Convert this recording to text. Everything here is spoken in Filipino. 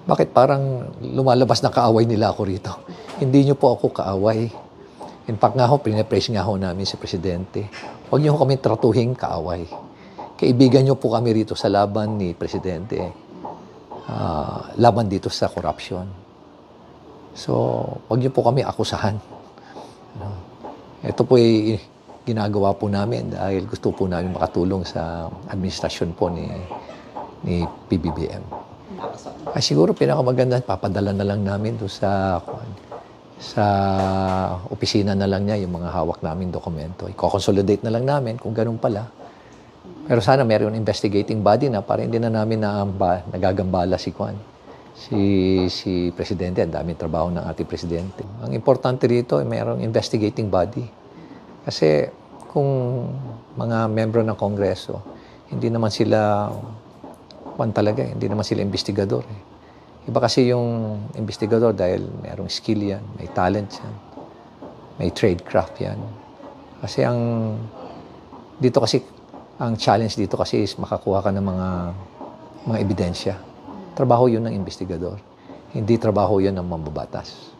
Bakit parang lumalabas na kaaway nila ako rito? Hindi niyo po ako kaaway. In fact nga ho, pinapraise nga ho namin si Presidente. Huwag niyo kami tratuhin kaaway. Kaibigan niyo po kami rito sa laban ni Presidente. Laban dito sa corruption. So, huwag niyo po kami akusahan. Ito po ay ginagawa po namin dahil gusto po namin makatulong sa administrasyon po ni PBBM. Ay siguro pinakamaganda, papadala na lang namin doon sa opisina na lang niya yung mga hawak namin dokumento. I-consolidate na lang namin kung ganun pala. Pero sana mayroon investigating body na para hindi na namin nagagambala si Presidente. Ang daming trabaho ng ating Presidente. Ang importante rito ay mayroong investigating body. Kasi kung mga membro ng Kongreso, hindi naman sila hindi naman sila investigador. Iba kasi yung investigador dahil mayroong skill yan, may talent yan, may tradecraft yan. Kasi ang challenge dito kasi is makakuha ka ng mga ebidensya. Trabaho yun ng investigador. Hindi trabaho yun ng mambabatas.